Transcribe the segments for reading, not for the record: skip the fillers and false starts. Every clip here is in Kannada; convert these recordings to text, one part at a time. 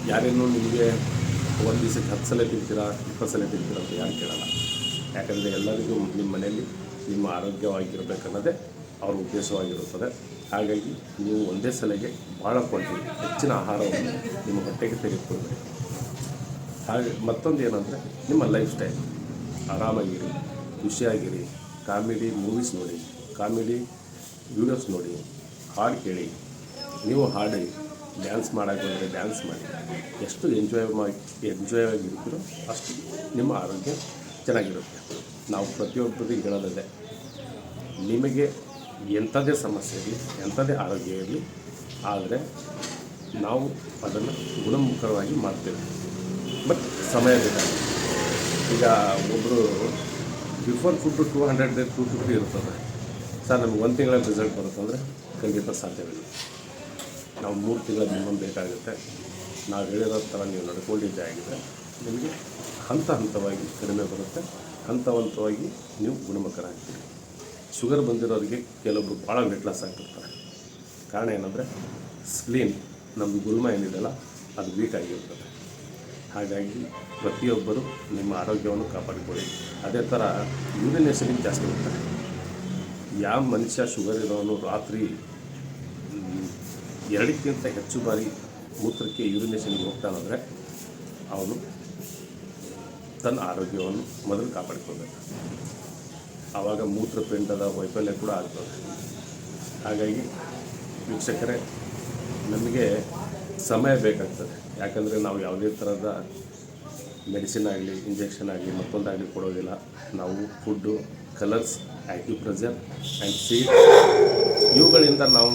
ಯಾರೇನು ನಿಮಗೆ ಒಂದು ದಿವಸಕ್ಕೆ 10 ಸಲ ತಿಂತೀರಾ 20 ಸಲ ತಿಂತೀರಾ ಅಂತ ಯಾರು ಕೇಳಲ್ಲ. ಯಾಕಂದರೆ ಎಲ್ಲರಿಗೂ ನಿಮ್ಮ ಮನೆಯಲ್ಲಿ ನಿಮ್ಮ ಆರೋಗ್ಯವಾಗಿರಬೇಕನ್ನೋದೇ ಅವ್ರ ಉದ್ದೇಶವಾಗಿರುತ್ತದೆ. ಹಾಗಾಗಿ ನೀವು ಒಂದೇ ಸಲಕ್ಕೆ ಭಾಳ ಕ್ವಾಂಟಿಟಿ ಹೆಚ್ಚಿನ ಆಹಾರವನ್ನು ನಿಮ್ಮ ಹೊಟ್ಟೆಗೆ ತೆಗೆದುಕೊಳ್ಬೇಕು. ಹಾಗೆ ಮತ್ತೊಂದು ಏನಂದರೆ ನಿಮ್ಮ ಲೈಫ್ ಸ್ಟೈಲ್ ಆರಾಮಾಗಿರಿ, ಖುಷಿಯಾಗಿರಿ, ಕಾಮಿಡಿ ಮೂವೀಸ್ ನೋಡಿ, ಕಾಮಿಡಿ ವೀಡಿಯೋಸ್ ನೋಡಿ, ಹಾಡು ಕೇಳಿ, ನೀವು ಹಾಡಿ, ಡ್ಯಾನ್ಸ್ ಮಾಡೋಕ್ಕೆ ಬಂದರೆ ಡ್ಯಾನ್ಸ್ ಮಾಡಿ, ಎಷ್ಟು ಎಂಜಾಯ್ ಆಗಿರ್ತೀರೋ ಅಷ್ಟು ನಿಮ್ಮ ಆರೋಗ್ಯ ಚೆನ್ನಾಗಿರುತ್ತೆ. ನಾವು ಪ್ರತಿಯೊಬ್ಬರಿಗೆ ಹೇಳೋದಿದೆ, ನಿಮಗೆ ಎಂಥದೇ ಸಮಸ್ಯೆ ಇರಲಿ, ಎಂಥದೇ ಆರೋಗ್ಯ ಇರಲಿ, ಆದರೆ ನಾವು ಅದನ್ನು ಗುಣಮುಖವಾಗಿ ಮಾಡ್ತೇವೆ. ಬಟ್ ಸಮಯ ಬೇಕಾಗುತ್ತೆ. ಈಗ ಒಬ್ಬರು ಬಿಫೋರ್ ಫುಡ್ಡು 200 250 ಇರ್ತದೆ. ಸರ್ ನಮಗೆ 1 ತಿಂಗಳ ರಿಸಲ್ಟ್ ಬರುತ್ತಂದರೆ ಖಂಡಿತ ಸಾಧ್ಯವಿಲ್ಲ. ನಾವು 3 ತಿಂಗಳ ಮಿನಿಮಮ್ ಬೇಕಾಗುತ್ತೆ. ನಾವು ಹೇಳಿರೋ ಥರ ನೀವು ನಡ್ಕೊಂಡಿದ್ದೇ ಆಗಿದೆ ನಿಮಗೆ ಹಂತ ಹಂತವಾಗಿ ಕಡಿಮೆ ಬರುತ್ತೆ. ಹಂತ ಹಂತವಾಗಿ ನೀವು ಗುಣಮುಖರಾಗ್ತೀರಿ. ಶುಗರ್ ಬಂದಿರೋರಿಗೆ ಕೆಲವೊಬ್ಬರು ಭಾಳ ವೆಯ್ಟ್ ಲಾಸ್ ಆಗ್ತಿರ್ತಾರೆ. ಕಾರಣ ಏನಂದರೆ ಸ್ಪ್ಲೀನ್ ನಮ್ಮದು ಗುಲ್ಮ ಏನಿದೆಯಲ್ಲ ಅದು ವೀಕ್ ಆಗಿರ್ತದೆ. ಹಾಗಾಗಿ ಪ್ರತಿಯೊಬ್ಬರು ನಿಮ್ಮ ಆರೋಗ್ಯವನ್ನು ಕಾಪಾಡಿಕೊಳ್ಳಿ. ಅದೇ ಥರ ಯೂರಿನೇಷನಿಗೆ ಜಾಸ್ತಿ ಇರ್ತಾರೆ. ಯಾವ ಮನುಷ್ಯ ಶುಗರ್ ಇರೋನು ರಾತ್ರಿ 2ಕ್ಕಿಂತ ಹೆಚ್ಚು ಬಾರಿ ಮೂತ್ರಕ್ಕೆ ಯೂರಿನೇಷನ್ಗೆ ಹೋಗ್ತಾನಂದರೆ ಅವನು ತನ್ನ ಆರೋಗ್ಯವನ್ನು ಮೊದಲು ಕಾಪಾಡಿಕೊಳ್ಬೇಕು. ಆವಾಗ ಮೂತ್ರಪಿಂಡದ ವೈಫಲ್ಯ ಕೂಡ ಆಗ್ತದೆ. ಹಾಗಾಗಿ ವೀಕ್ಷಕರೇ, ನಮಗೆ ಸಮಯ ಬೇಕಾಗ್ತದೆ. ಯಾಕಂದರೆ ನಾವು ಯಾವುದೇ ಥರದ ಮೆಡಿಸಿನ್ ಆಗಲಿ, ಇಂಜೆಕ್ಷನ್ ಆಗಲಿ, ಮತ್ತೊಂದಾಗಲಿ ಕೊಡೋದಿಲ್ಲ. ನಾವು ಫುಡ್ಡು, ಕಲರ್ಸ್, ಆ್ಯಕ್ಯುಪ್ರೆಷರ್ ಆ್ಯಂಡ್ ಸೀಡ್ ಇವುಗಳಿಂದ ನಾವು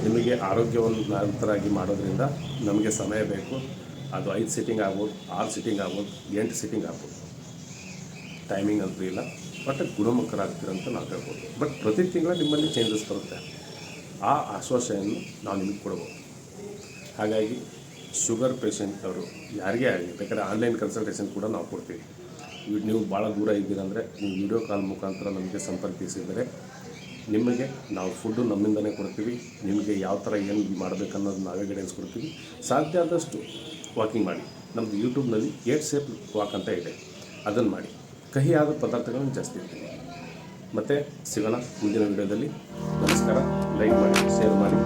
ನಿಮಗೆ ಆರೋಗ್ಯವನ್ನು ನಿರಂತರವಾಗಿ ಮಾಡೋದ್ರಿಂದ ನಮಗೆ ಸಮಯ ಬೇಕು. ಅದು 5 ಸಿಟ್ಟಿಂಗ್ ಆಗ್ಬೋದು, 6 ಸಿಟ್ಟಿಂಗ್ ಆಗ್ಬೋದು, 8 ಸಿಟ್ಟಿಂಗ್ ಆಗ್ಬೋದು. ಟೈಮಿಂಗ್ ಅಂತೂ ಇಲ್ಲ. ಬಟ್ ಗುಣಮುಖರಾಗ್ತೀರಂತ ನಾವು ಹೇಳ್ಬೋದು. ಬಟ್ ಪ್ರತಿ ತಿಂಗಳ ನಿಮ್ಮಲ್ಲಿ ಚೇಂಜಸ್ ಬರುತ್ತೆ. ಆ ಆಶ್ವಾಸನೆಯನ್ನು ನಾವು ನಿಮಗೆ ಕೊಡ್ಬೋದು. ಹಾಗಾಗಿ ಶುಗರ್ ಪೇಷಂಟ್ ಅವರು ಯಾರಿಗೇ ಆಗಲಿ ಬೇಕಾದ್ರೆ ಆನ್ಲೈನ್ ಕನ್ಸಲ್ಟೇಷನ್ ಕೂಡ ನಾವು ಕೊಡ್ತೀವಿ. ನೀವು ಭಾಳ ದೂರ ಇದ್ದೀರಂದರೆ ನೀವು ವಿಡಿಯೋ ಕಾಲ್ ಮುಖಾಂತರ ನಮಗೆ ಸಂಪರ್ಕಿಸಿದರೆ ನಿಮಗೆ ನಾವು ಫುಡ್ಡು ನಮ್ಮಿಂದಲೇ ಕೊಡ್ತೀವಿ. ನಿಮಗೆ ಯಾವ ಥರ ಏನು ಮಾಡಬೇಕನ್ನೋದು ನಾವೇ ಗೈಡೆನ್ಸ್ ಕೊಡ್ತೀವಿ. ಸಾಧ್ಯ ಆದಷ್ಟು ವಾಕಿಂಗ್ ಮಾಡಿ. ನಮ್ಮದು ಯೂಟ್ಯೂಬ್ನಲ್ಲಿ 8 ಸ್ಟೆಪ್ ವಾಕ್ ಅಂತ ಇದೆ, ಅದನ್ನು ಮಾಡಿ. ಕಹಿಯಾದ ಪದಾರ್ಥಗಳನ್ನು ಜಾಸ್ತಿ ಇರ್ತೀವಿ. ಮತ್ತು ಸಿಗೋಣ ಮುಂದಿನ ವಿಡಿಯೋದಲ್ಲಿ. ನಮಸ್ಕಾರ. ಲೈಕ್ ಮಾಡಿ, ಶೇರ್ ಮಾಡಿ.